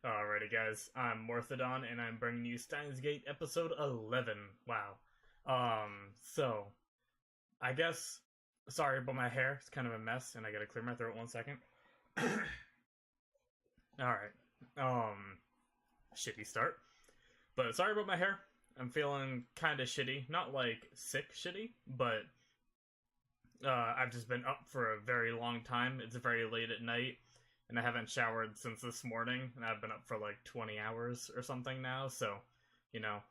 Alrighty, guys. I'm Morthadon, and I'm bringing you Steins Gate episode 11. Wow. So I guess sorry about my hair. It's kind of a mess, and I gotta clear my throat 1 second. All right. Shitty start, but sorry about my hair. I'm feeling kind of shitty. Not like sick shitty, but I've just been up for a very long time. It's very late at night, and I haven't showered since this morning, and I've been up for like 20 hours or something now, so,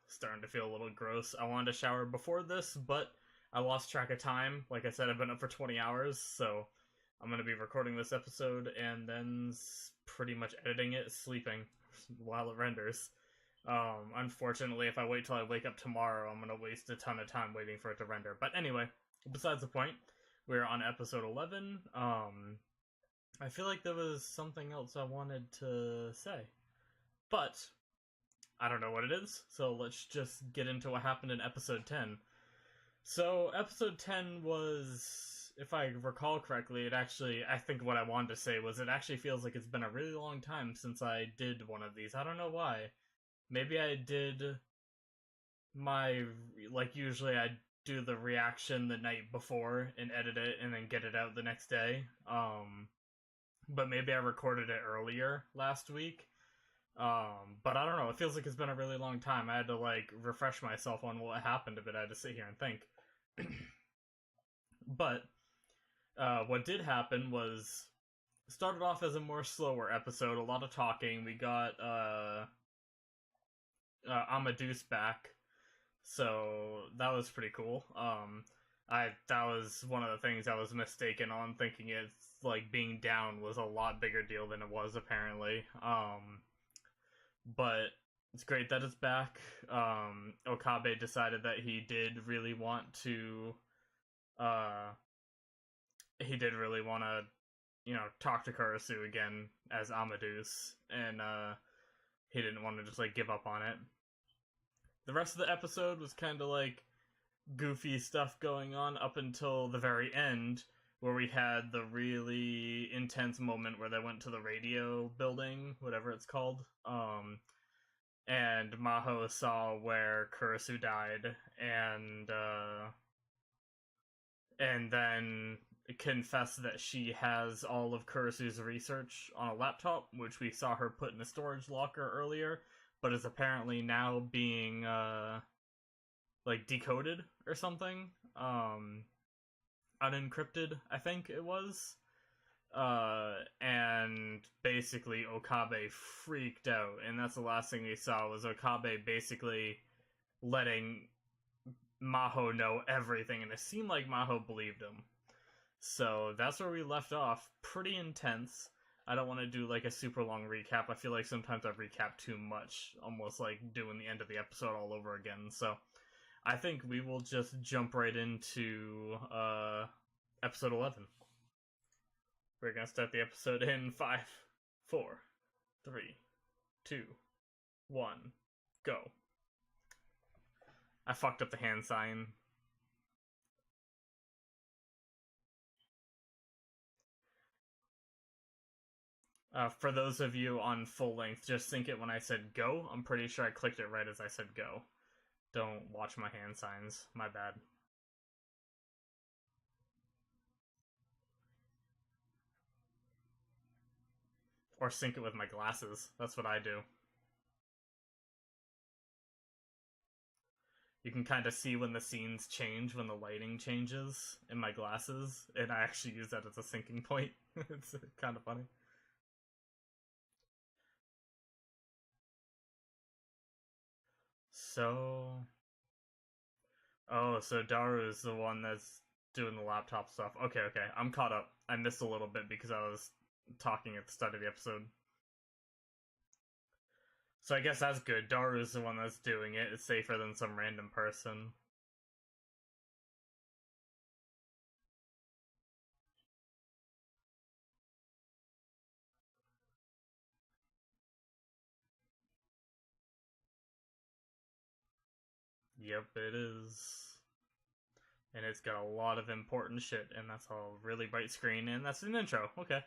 starting to feel a little gross. I wanted to shower before this, but I lost track of time. Like I said, I've been up for 20 hours, so I'm going to be recording this episode and then pretty much editing it, sleeping while it renders. Unfortunately, if I wait till I wake up tomorrow, I'm going to waste a ton of time waiting for it to render. But anyway, besides the point, we're on episode 11. I feel like there was something else I wanted to say, but I don't know what it is, so let's just get into what happened in episode 10. So, episode 10 was, if I recall correctly, I think what I wanted to say was it actually feels like it's been a really long time since I did one of these. I don't know why. Maybe I did usually I do the reaction the night before and edit it and then get it out the next day. But maybe I recorded it earlier last week. But I don't know, it feels like it's been a really long time. I had to, refresh myself on what happened a bit. I had to sit here and think. But, what did happen was, started off as a more slower episode, a lot of talking. We got, Amadeus back, so that was pretty cool. That was one of the things I was mistaken on, thinking it's, being down was a lot bigger deal than it was, apparently. But it's great that it's back. Okabe decided that he did really want to, talk to Kurisu again as Amadeus, and, he didn't want to just, give up on it. The rest of the episode was kind of, goofy stuff going on up until the very end, where we had the really intense moment where they went to the radio building, whatever it's called, and Maho saw where Kurisu died, and then confessed that she has all of Kurisu's research on a laptop, which we saw her put in a storage locker earlier, but is apparently now being, decoded or something. Unencrypted, I think it was. And basically Okabe freaked out, and that's the last thing we saw, was Okabe basically letting Maho know everything, and it seemed like Maho believed him. So that's where we left off. Pretty intense. I don't want to do a super long recap. I feel like sometimes I've recapped too much, almost like doing the end of the episode all over again. So I think we will just jump right into episode 11. We're gonna start the episode in 5, 4, 3, 2, 1, go. I fucked up the hand sign. For those of you on full length, just think it when I said go. I'm pretty sure I clicked it right as I said go. Don't watch my hand signs. My bad. Or sync it with my glasses. That's what I do. You can kind of see when the scenes change, when the lighting changes in my glasses, and I actually use that as a syncing point. It's kind of funny. So... Oh, so Daru is the one that's doing the laptop stuff. Okay, I'm caught up. I missed a little bit because I was talking at the start of the episode. So I guess that's good. Daru's the one that's doing it. It's safer than some random person. Yep, it is. And it's got a lot of important shit, and that's a really bright screen, and that's an intro. Okay.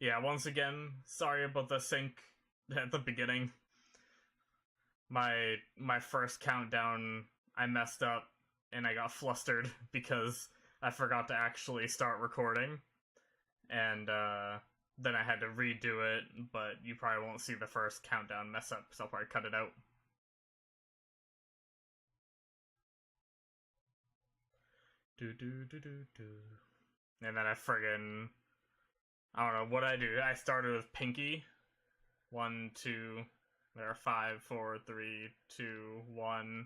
Yeah, once again, sorry about the sync at the beginning. My first countdown, I messed up and I got flustered because I forgot to actually start recording, and then I had to redo it. But you probably won't see the first countdown mess up, so I'll probably cut it out. Do do do do do. And then I don't know what I do. I started with Pinky. 1, 2. There are 5, 4, 3, 2, 1.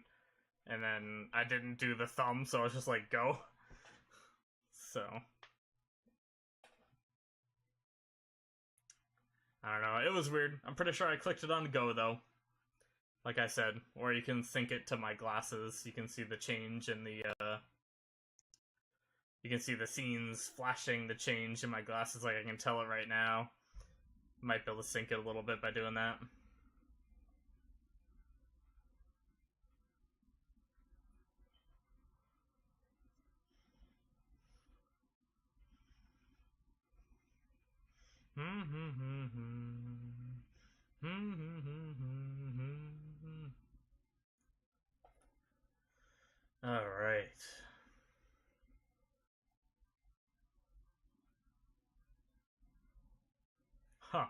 And then I didn't do the thumb, so I was just like, go. So. I don't know. It was weird. I'm pretty sure I clicked it on go, though. Like I said. Or you can sync it to my glasses. You can see the change in the, You can see the scenes flashing the change in my glasses, like I can tell it right now. Might be able to sync it a little bit by doing that. Alright. Huh.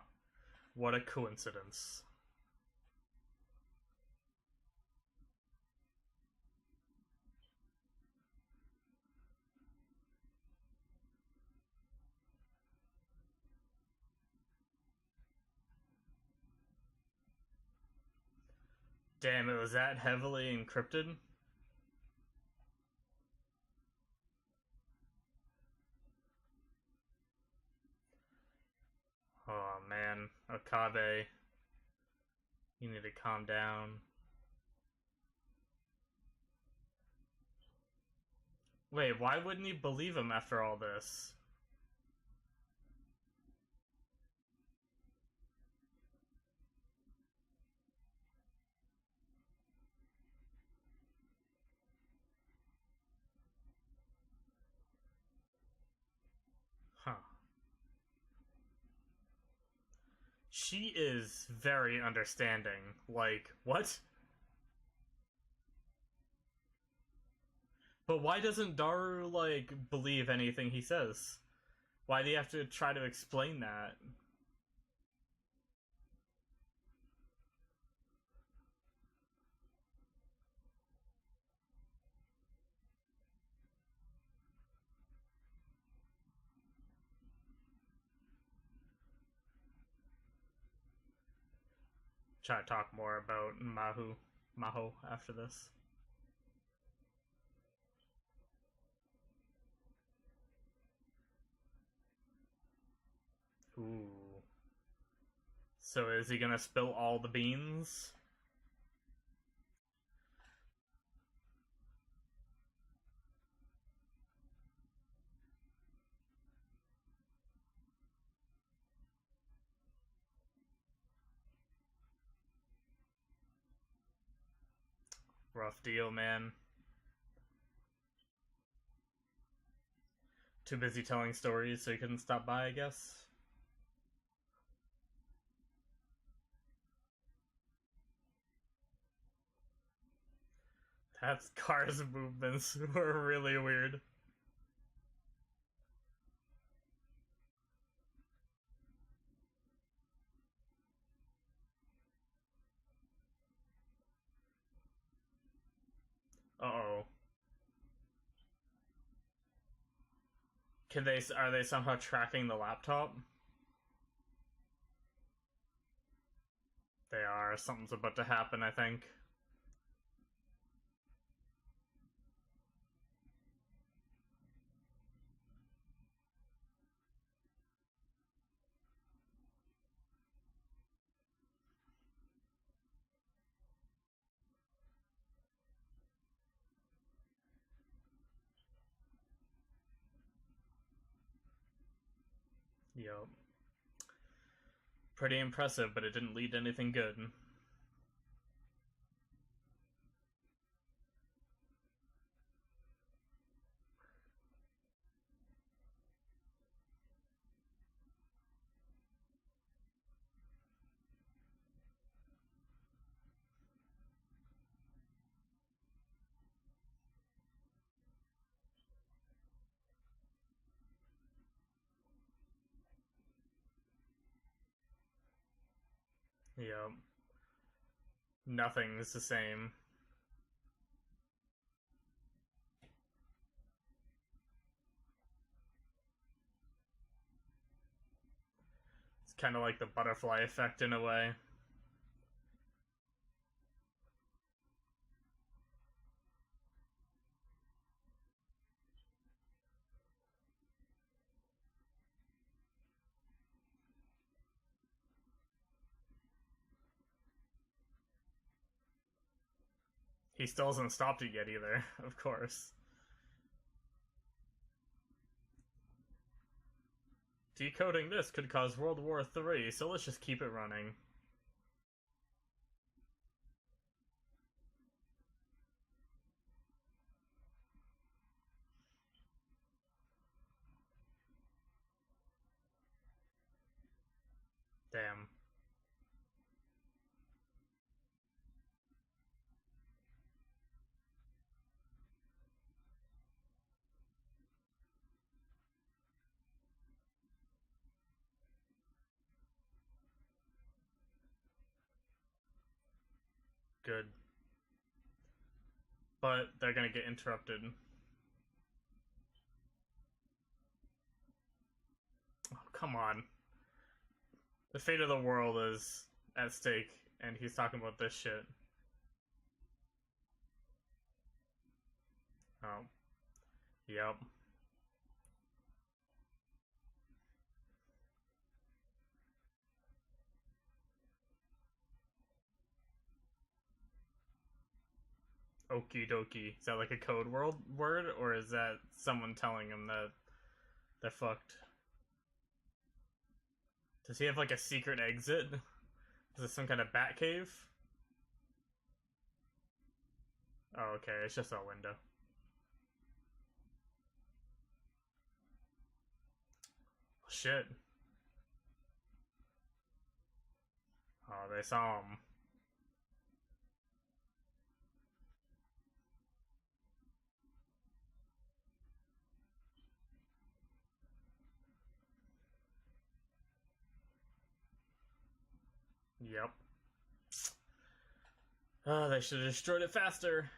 What a coincidence. Damn, it was that heavily encrypted? Oh man, Okabe. You need to calm down. Wait, why wouldn't you believe him after all this? Huh. She is very understanding. Like, what? But why doesn't Daru, like, believe anything he says? Why do you have to try to explain that? Try to talk more about Maho after this. Ooh. So is he gonna spill all the beans? Rough deal, man. Too busy telling stories so he couldn't stop by, I guess? That's Car's movements were really weird. Uh-oh. Are they somehow tracking the laptop? They are. Something's about to happen, I think. Yup. Pretty impressive, but it didn't lead to anything good. Yep. Nothing's the same. It's kind of like the butterfly effect in a way. He still hasn't stopped it yet either, of course. Decoding this could cause World War III, so let's just keep it running. Damn. Good. But they're gonna get interrupted. Oh, come on. The fate of the world is at stake, and he's talking about this shit. Oh. Yep. Okie dokie. Is that like a code word, or is that someone telling him that they're fucked? Does he have like a secret exit? Is this some kind of bat cave? Oh, okay, it's just a window. Shit. Oh, they saw him. Yep. Oh, they should have destroyed it faster.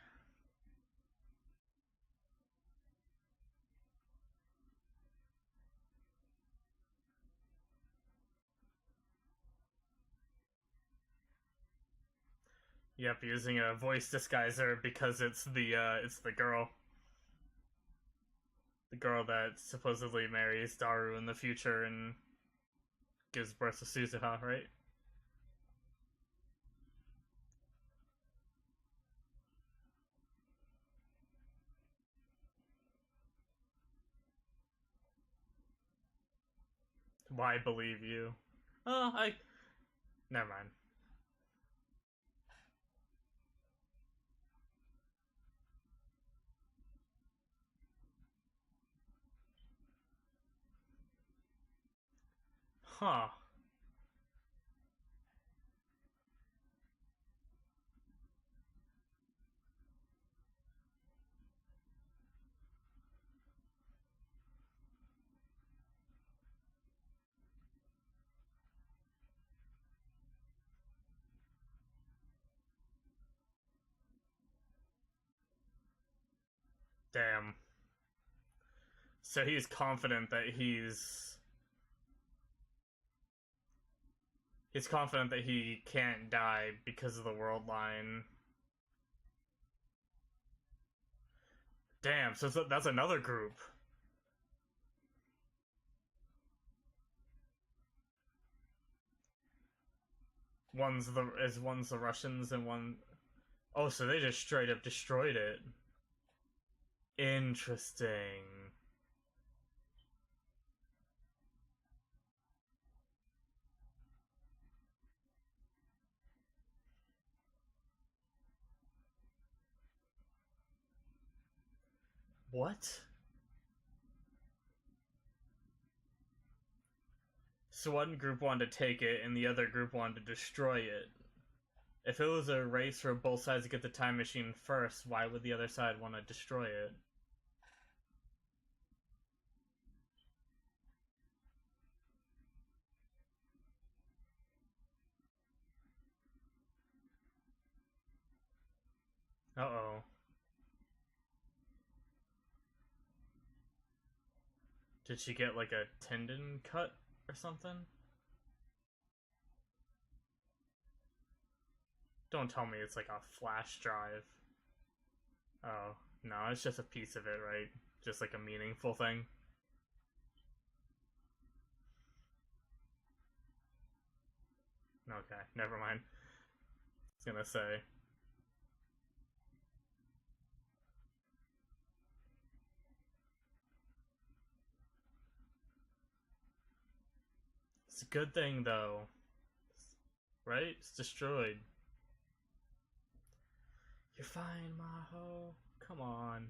Yep, using a voice disguiser because it's the girl. The girl that supposedly marries Daru in the future and gives birth to Suzuha, right? Why believe you? Oh, never mind. Huh. Damn. So he's confident that he's confident that he can't die because of the world line. Damn, so that's another group. One's the Russians and one. Oh, so they just straight up destroyed it. Interesting. What? So one group wanted to take it, and the other group wanted to destroy it. If it was a race for both sides to get the time machine first, why would the other side want to destroy it? Uh-oh. Did she get like a tendon cut or something? Don't tell me it's like a flash drive. Oh, no, it's just a piece of it, right? Just like a meaningful thing. Okay, never mind. I was gonna say. It's a good thing, though. Right? It's destroyed. You're fine, Maho. Come on.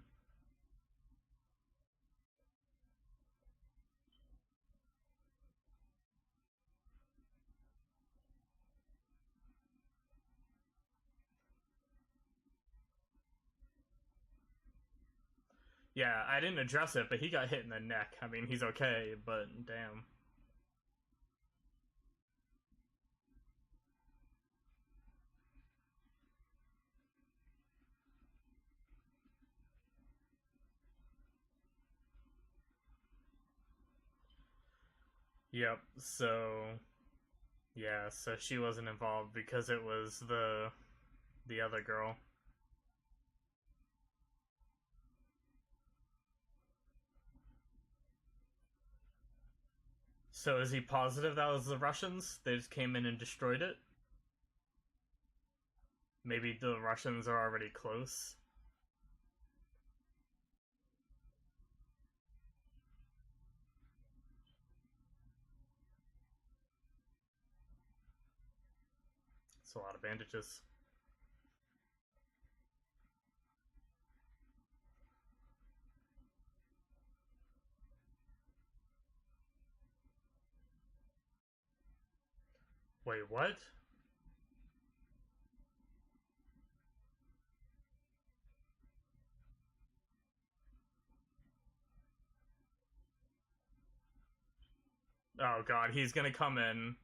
Yeah, I didn't address it, but he got hit in the neck. I mean, he's okay, but damn. Yep, so yeah, so she wasn't involved because it was the other girl. So is he positive that was the Russians? They just came in and destroyed it? Maybe the Russians are already close. It's a lot of bandages. Wait, what? Oh god, he's gonna come in.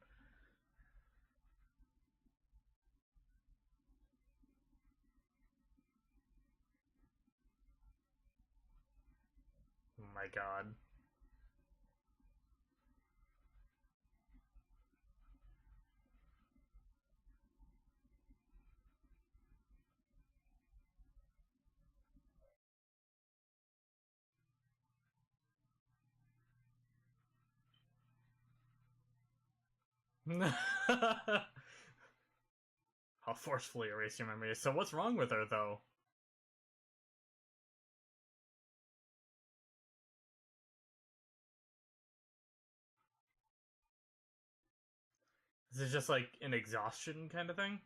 Oh my god. I'll forcefully erase your memory. So what's wrong with her, though? Is it just like an exhaustion kind of thing?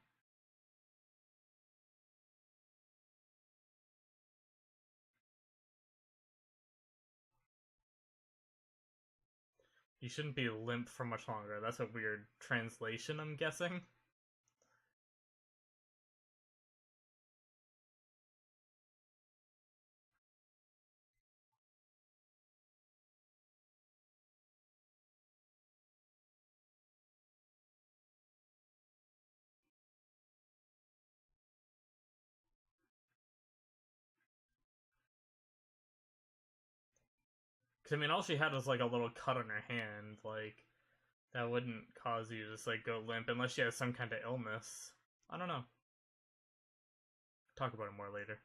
You shouldn't be limp for much longer. That's a weird translation, I'm guessing. Because, I mean, all she had was like a little cut on her hand. Like, that wouldn't cause you to just like go limp unless she has some kind of illness. I don't know. Talk about it more later.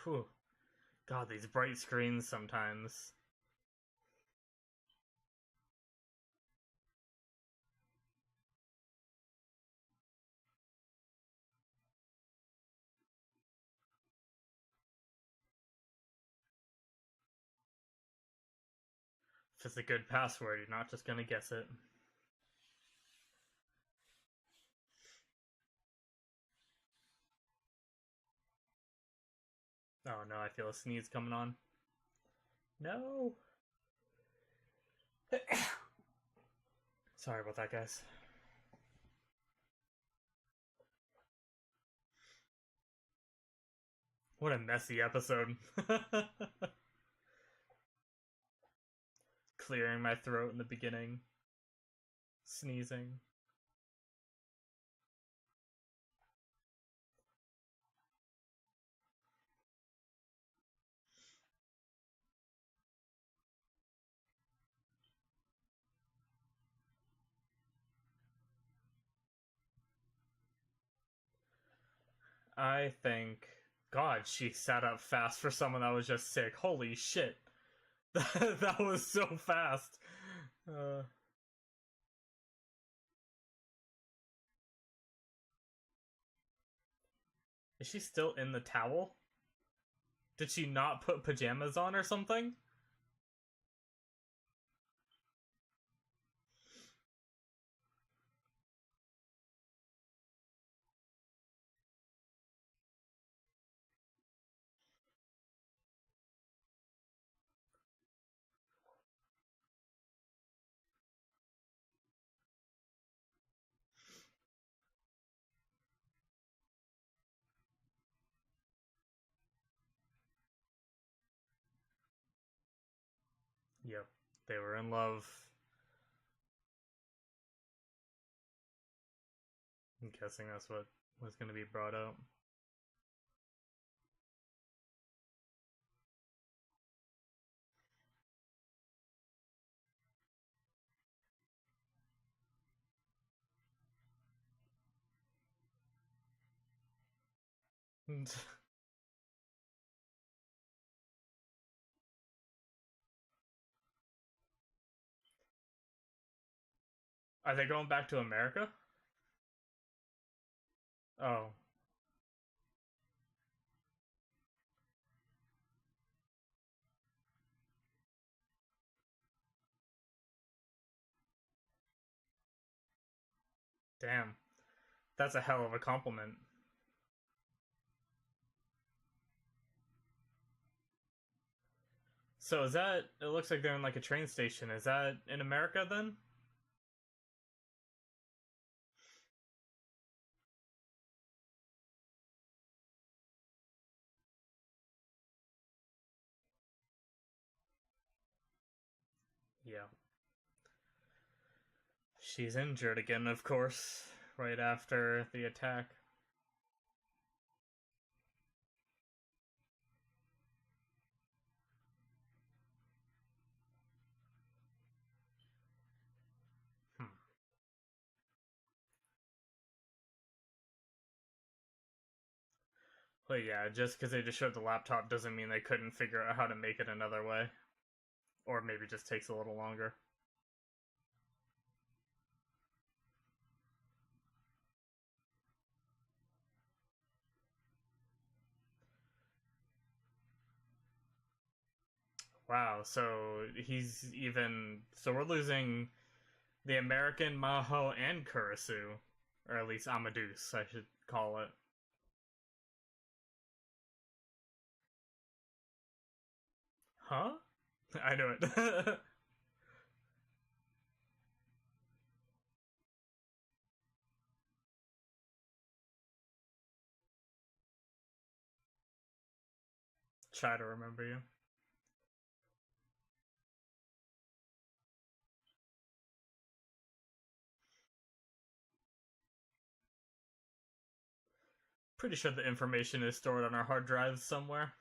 Whew. God, these bright screens sometimes. If it's a good password, you're not just gonna guess it. Oh no, I feel a sneeze coming on. No! Sorry about that, guys. What a messy episode. Clearing my throat in the beginning. Sneezing. I think... God, she sat up fast for someone that was just sick. Holy shit. That was so fast. Uh, is she still in the towel? Did she not put pajamas on or something? Yep. They were in love. I'm guessing that's what was going to be brought out. Are they going back to America? Oh, damn. That's a hell of a compliment. So is that... It looks like they're in like a train station. Is that in America then? Yeah. She's injured again, of course, right after the attack. Hmm. But yeah, just because they just showed the laptop doesn't mean they couldn't figure out how to make it another way. Or maybe just takes a little longer. Wow, so he's even... So we're losing the American Maho and Kurisu. Or at least Amadeus, I should call it. Huh? I knew it. Try to remember you. Pretty sure the information is stored on our hard drives somewhere.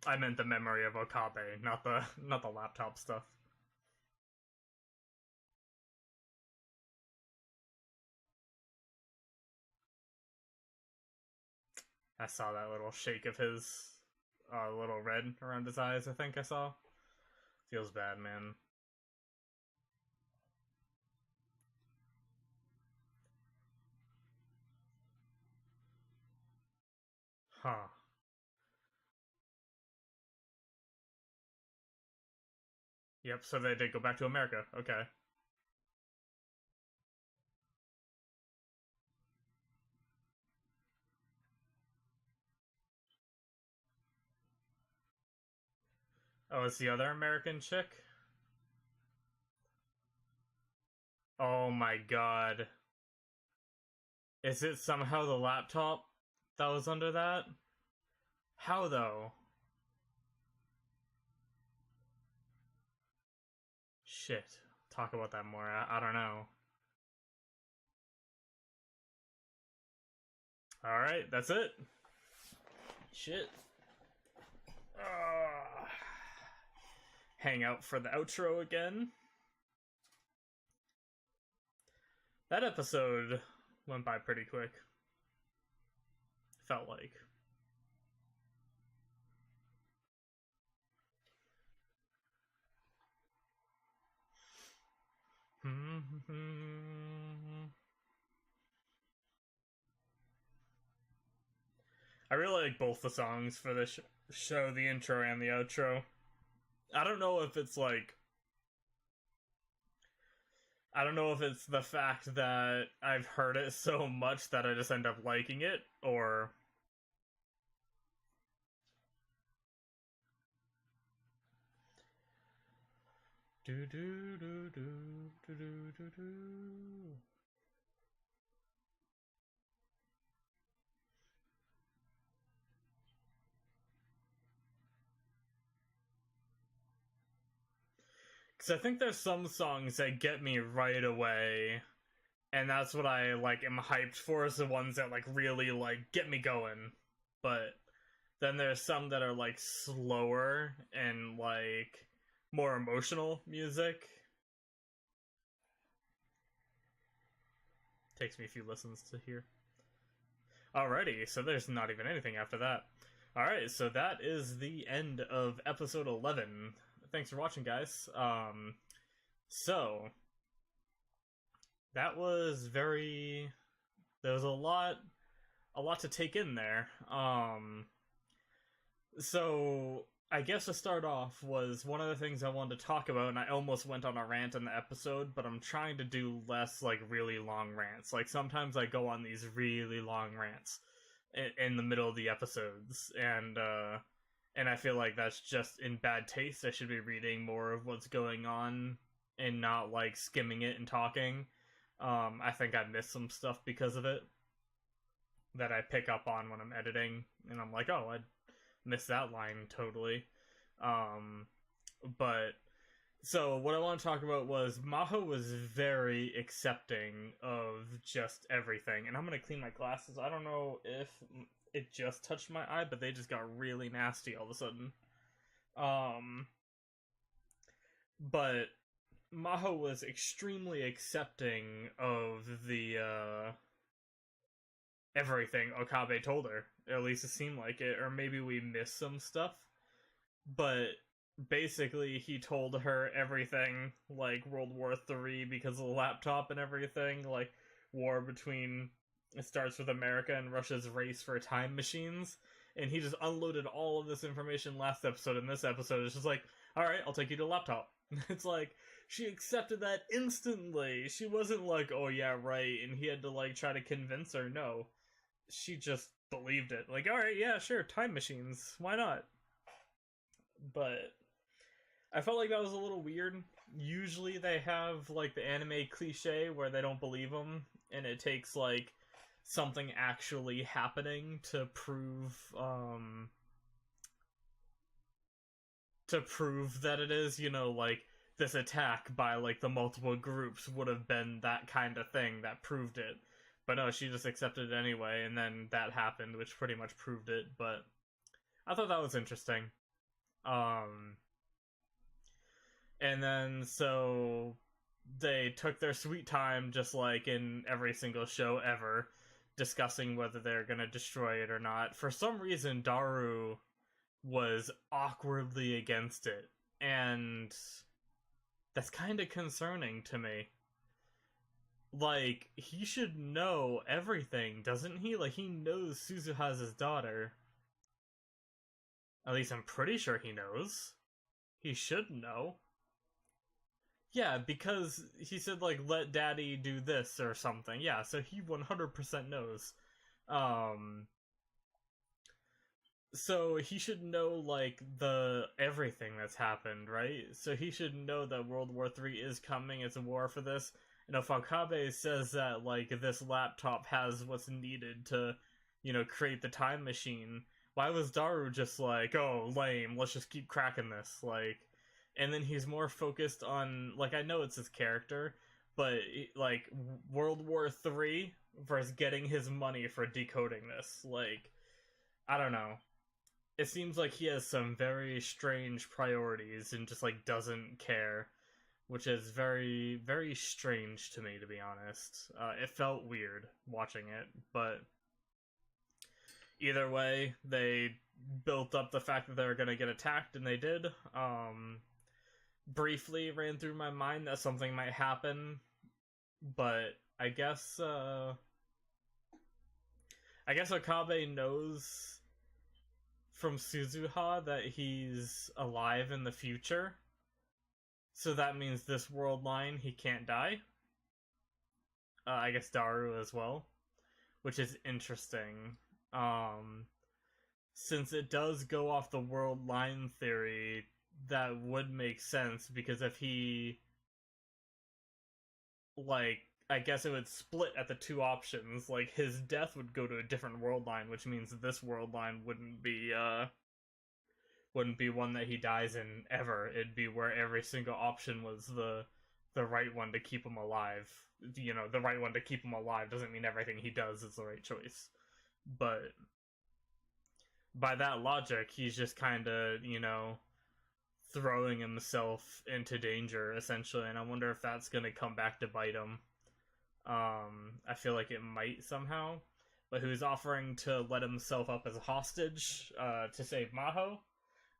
I meant the memory of Okabe, not the laptop stuff. I saw that little shake of his, little red around his eyes. I think I saw. Feels bad, man. Huh. Yep. So they did go back to America. Okay. Oh, it's the other American chick. Oh my god. Is it somehow the laptop that was under that? How though? Shit. Talk about that more. I don't know. Alright, that's it. Shit. Hang out for the outro again. That episode went by pretty quick. Felt like. I really like both the songs for this show, the intro and the outro. I don't know if it's like... I don't know if it's the fact that I've heard it so much that I just end up liking it, or... Do do do do do do do do. Because I think there's some songs that get me right away, and that's what I like am hyped for, is the ones that like really like get me going. But then there's some that are like slower and like more emotional music. Takes me a few listens to hear. Alrighty, so there's not even anything after that. Alright, so that is the end of episode 11. Thanks for watching, guys. So that was very... There was a lot to take in there. So I guess to start off was one of the things I wanted to talk about, and I almost went on a rant in the episode, but I'm trying to do less like really long rants. Like sometimes I go on these really long rants in the middle of the episodes, and I feel like that's just in bad taste. I should be reading more of what's going on and not like skimming it and talking. I think I missed some stuff because of it that I pick up on when I'm editing, and I'm like, oh, I missed that line totally. But so what I want to talk about was Maho was very accepting of just everything, and I'm gonna clean my glasses. I don't know if it just touched my eye, but they just got really nasty all of a sudden. But Maho was extremely accepting of the everything Okabe told her. At least it seemed like it, or maybe we missed some stuff. But basically, he told her everything, like World War III because of the laptop and everything, like war between... It starts with America and Russia's race for time machines, and he just unloaded all of this information last episode, and this episode is just like, alright, I'll take you to a laptop. It's like, she accepted that instantly. She wasn't like, oh yeah, right, and he had to like try to convince her. No. She just believed it. Like, alright, yeah, sure, time machines. Why not? But I felt like that was a little weird. Usually they have like the anime cliche where they don't believe them, and it takes like something actually happening to prove that it is, you know, like this attack by like the multiple groups would have been that kind of thing that proved it. But no, she just accepted it anyway, and then that happened, which pretty much proved it. But I thought that was interesting. And then so they took their sweet time, just like in every single show ever, discussing whether they're gonna destroy it or not. For some reason, Daru was awkwardly against it, and that's kind of concerning to me. Like, he should know everything, doesn't he? Like, he knows Suzuha's daughter. At least I'm pretty sure he knows. He should know. Yeah, because he said, like, let daddy do this or something. Yeah, so he 100% knows. So he should know, like, everything that's happened, right? So he should know that World War III is coming, it's a war for this, And if Okabe says that, like, this laptop has what's needed to, create the time machine, why was Daru just like, oh, lame, let's just keep cracking this? Like, and then he's more focused on, like, I know it's his character, but, like, World War III versus getting his money for decoding this. Like, I don't know. It seems like he has some very strange priorities and just, like, doesn't care, which is very, very strange to me, to be honest. It felt weird watching it, but either way, they built up the fact that they were going to get attacked, and they did. Briefly ran through my mind that something might happen, but I guess Okabe knows from Suzuha that he's alive in the future, so that means this world line he can't die. I guess Daru as well, which is interesting. Since it does go off the world line theory, that would make sense, because if he, like, I guess it would split at the two options. Like, his death would go to a different world line, which means this world line wouldn't be one that he dies in ever. It'd be where every single option was the right one to keep him alive. The right one to keep him alive doesn't mean everything he does is the right choice. But by that logic, he's just kind of, throwing himself into danger, essentially, and I wonder if that's going to come back to bite him. I feel like it might somehow, but he was offering to let himself up as a hostage to save Maho,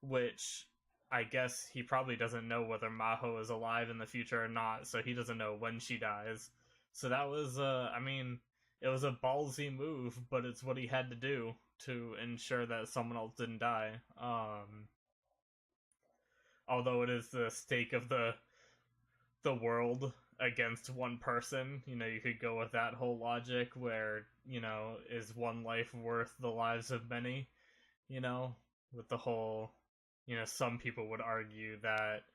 which I guess he probably doesn't know whether Maho is alive in the future or not, so he doesn't know when she dies. So that was, it was a ballsy move, but it's what he had to do to ensure that someone else didn't die. Although it is the stake of the world against one person, you could go with that whole logic where, is one life worth the lives of many? With the whole, some people would argue that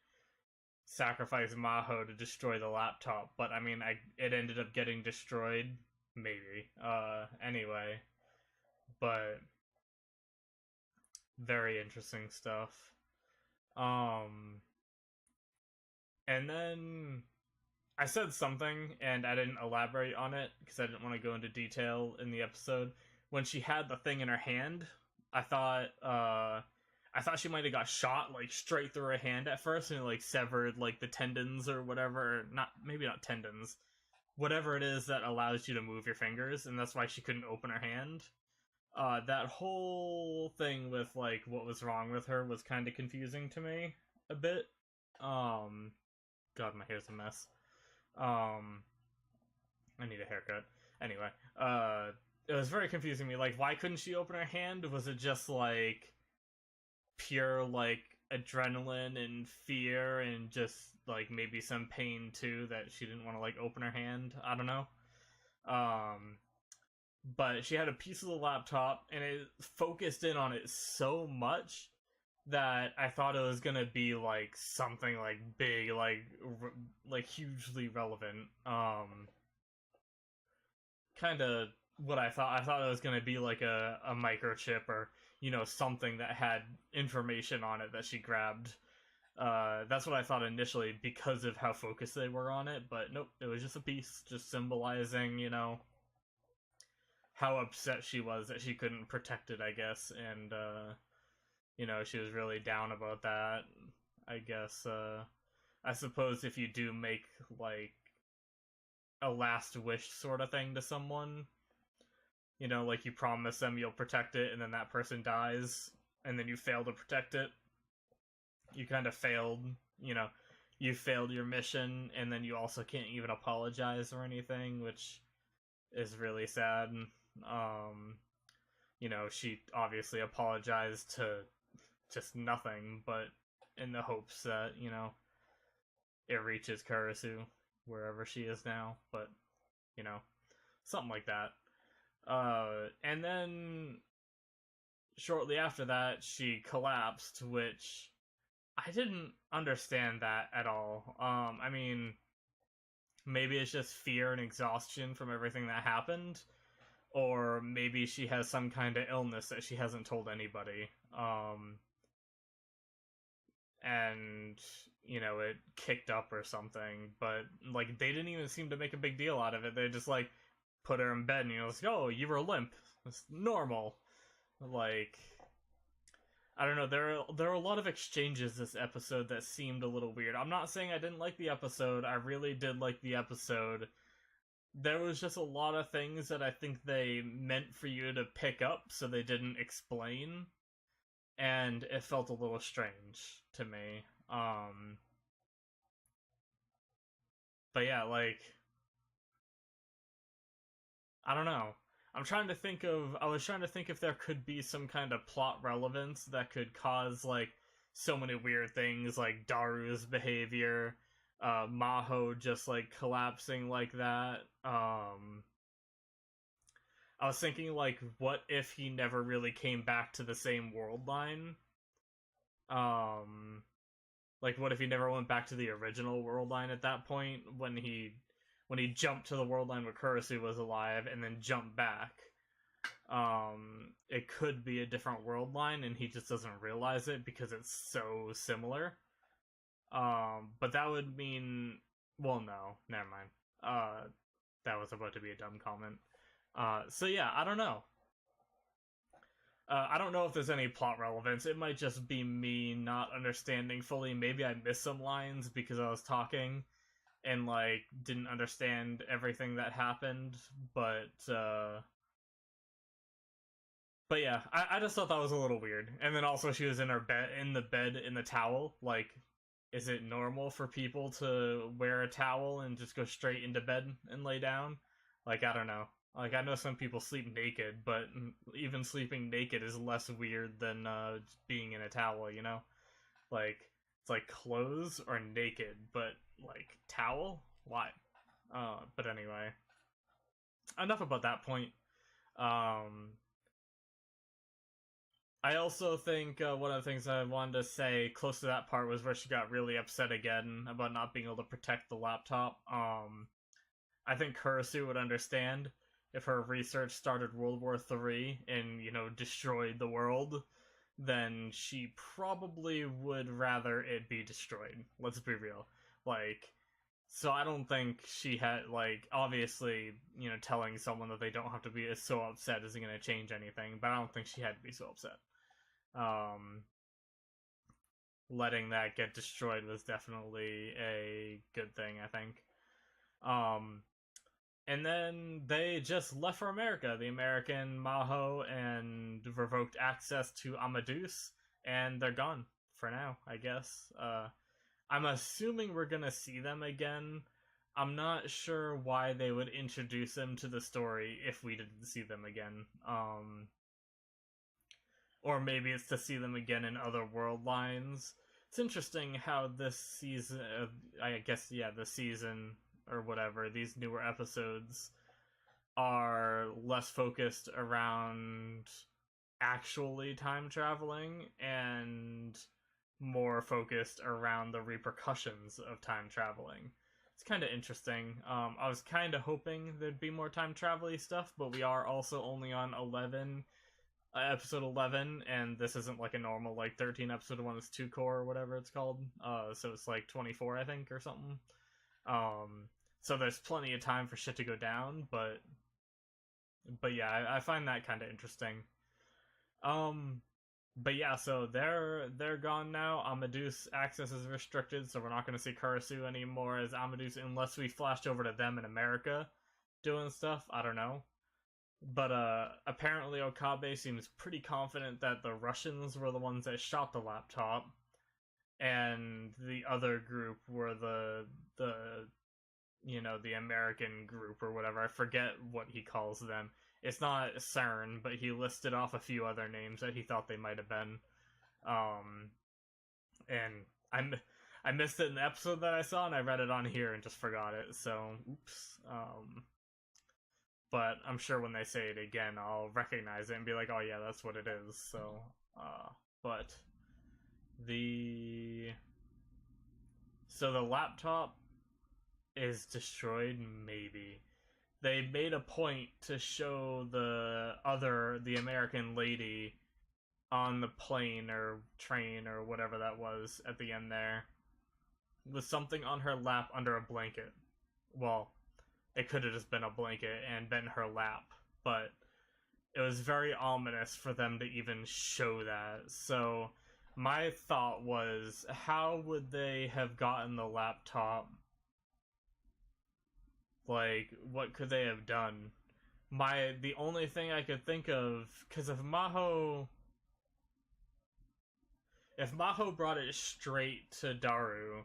sacrifice Maho to destroy the laptop, but I mean, it ended up getting destroyed, maybe. Anyway, but very interesting stuff. And then I said something and I didn't elaborate on it because I didn't want to go into detail in the episode. When she had the thing in her hand, I thought she might have got shot, like, straight through her hand at first, and it, like, severed, like, the tendons or whatever. Maybe not tendons. Whatever it is that allows you to move your fingers, and that's why she couldn't open her hand. That whole thing with, like, what was wrong with her was kind of confusing to me a bit. God, my hair's a mess. I need a haircut. Anyway, it was very confusing to me. Like, why couldn't she open her hand? Was it just, like, pure, like, adrenaline and fear and just, like, maybe some pain, too, that she didn't want to, like, open her hand? I don't know. But she had a piece of the laptop, and it focused in on it so much that I thought it was gonna be, like, something, like, big, like hugely relevant. Kinda what I thought. I thought it was gonna be, like, a microchip or, something that had information on it that she grabbed. That's what I thought initially because of how focused they were on it, but nope, it was just a piece, just symbolizing, how upset she was that she couldn't protect it, I guess, and, she was really down about that. I guess, I suppose if you do make, like, a last wish sort of thing to someone, like, you promise them you'll protect it, and then that person dies, and then you fail to protect it, you kind of failed, you failed your mission, and then you also can't even apologize or anything, which is really sad. She obviously apologized to just nothing, but in the hopes that, it reaches Kurisu, wherever she is now, but, something like that. And then, shortly after that, she collapsed, which I didn't understand that at all. I mean, maybe it's just fear and exhaustion from everything that happened, or maybe she has some kind of illness that she hasn't told anybody. And it kicked up or something, but like they didn't even seem to make a big deal out of it. They just like put her in bed and it's like, oh, you were limp, it's normal. Like, I don't know, there are a lot of exchanges this episode that seemed a little weird. I'm not saying I didn't like the episode, I really did like the episode. There was just a lot of things that I think they meant for you to pick up, so they didn't explain, and it felt a little strange to me. But yeah, like, I don't know. I was trying to think if there could be some kind of plot relevance that could cause, like, so many weird things, like Daru's behavior, Maho just, like, collapsing like that. I was thinking, like, what if he never really came back to the same world line? Um, like, what if he never went back to the original world line at that point when he jumped to the world line where Kurisu was alive and then jumped back? It could be a different world line and he just doesn't realize it because it's so similar. But that would mean, well, no, never mind. That was about to be a dumb comment. So yeah, I don't know. I don't know if there's any plot relevance. It might just be me not understanding fully. Maybe I missed some lines because I was talking and like didn't understand everything that happened. But yeah, I just thought that was a little weird. And then also she was in her bed, in the towel. Like, is it normal for people to wear a towel and just go straight into bed and lay down? Like, I don't know. Like, I know some people sleep naked, but even sleeping naked is less weird than being in a towel, you know? Like, it's like clothes or naked, but like towel? Why? But anyway, enough about that point. I also think one of the things I wanted to say close to that part was where she got really upset again about not being able to protect the laptop. I think Kurisu would understand if her research started World War III and, destroyed the world, then she probably would rather it be destroyed. Let's be real. Like, so I don't think she had, like, obviously, telling someone that they don't have to be so upset isn't going to change anything, but I don't think she had to be so upset. Letting that get destroyed was definitely a good thing, I think. And then they just left for America. The American Maho and revoked access to Amadeus, and they're gone for now, I guess. I'm assuming we're gonna see them again. I'm not sure why they would introduce them to the story if we didn't see them again. Or maybe it's to see them again in other world lines. It's interesting how this season, I guess, yeah, the season or whatever, these newer episodes are less focused around actually time traveling and more focused around the repercussions of time traveling. It's kind of interesting. I was kind of hoping there'd be more time travel-y stuff, but we are also only on episode 11, and this isn't like a normal like 13 episode one. It's 2 core or whatever it's called. So it's like 24, I think, or something. So there's plenty of time for shit to go down, but yeah, I find that kind of interesting. But yeah, so they're gone now. Amadeus access is restricted, so we're not going to see Kurisu anymore as Amadeus unless we flashed over to them in America doing stuff. I don't know. But apparently Okabe seems pretty confident that the Russians were the ones that shot the laptop, and the other group were the the American group or whatever. I forget what he calls them. It's not CERN, but he listed off a few other names that he thought they might have been. And I missed it in the episode that I saw, and I read it on here and just forgot it. So, oops. But I'm sure when they say it again, I'll recognize it and be like, oh yeah, that's what it is. So, but the laptop is destroyed, maybe. They made a point to show the American lady on the plane or train or whatever that was at the end there with something on her lap under a blanket. Well, it could have just been a blanket and been her lap, but it was very ominous for them to even show that. So my thought was, how would they have gotten the laptop? Like, what could they have done? The only thing I could think of, because if Maho brought it straight to Daru,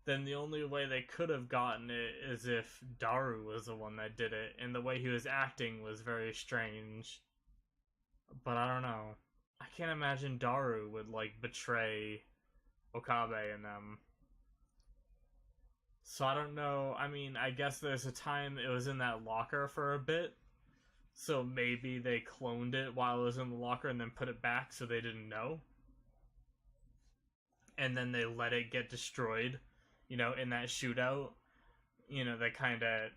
then the only way they could have gotten it is if Daru was the one that did it, and the way he was acting was very strange. But I don't know. I can't imagine Daru would, like, betray Okabe and them. So I don't know. I mean, I guess there's a time it was in that locker for a bit. So maybe they cloned it while it was in the locker and then put it back so they didn't know. And then they let it get destroyed, in that shootout. They kind of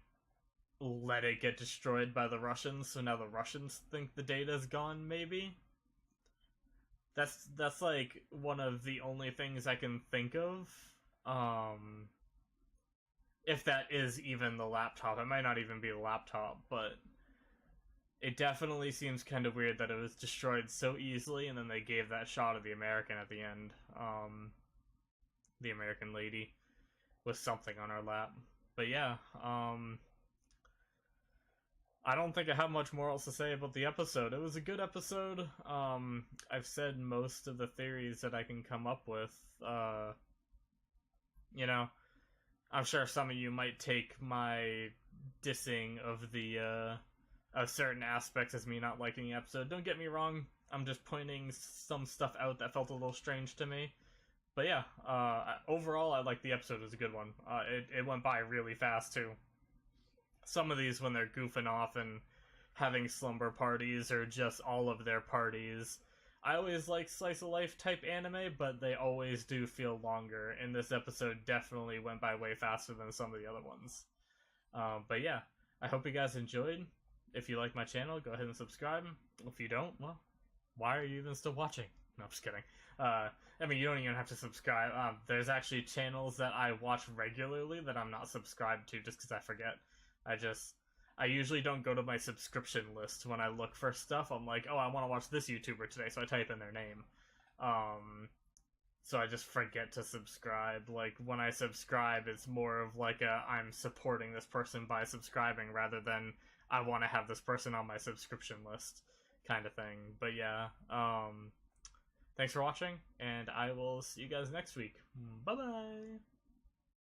let it get destroyed by the Russians, so now the Russians think the data's gone, maybe? That's like one of the only things I can think of. If that is even the laptop. It might not even be the laptop, but it definitely seems kind of weird that it was destroyed so easily and then they gave that shot of the American at the end. The American lady with something on her lap. But yeah, I don't think I have much more else to say about the episode. It was a good episode. I've said most of the theories that I can come up with. I'm sure some of you might take my dissing of of certain aspects as me not liking the episode. Don't get me wrong. I'm just pointing some stuff out that felt a little strange to me. But yeah, overall, I like the episode. It was a good one. It went by really fast, too. Some of these, when they're goofing off and having slumber parties or just all of their parties, I always like slice of life type anime, but they always do feel longer, and this episode definitely went by way faster than some of the other ones. But yeah, I hope you guys enjoyed. If you like my channel, go ahead and subscribe. If you don't, well, why are you even still watching? No, I'm just kidding. You don't even have to subscribe. There's actually channels that I watch regularly that I'm not subscribed to just because I forget. I usually don't go to my subscription list when I look for stuff. I'm like, oh, I want to watch this YouTuber today, so I type in their name. So I just forget to subscribe. Like, when I subscribe, it's more of like I'm supporting this person by subscribing rather than I want to have this person on my subscription list kind of thing. But yeah, thanks for watching, and I will see you guys next week. Bye-bye!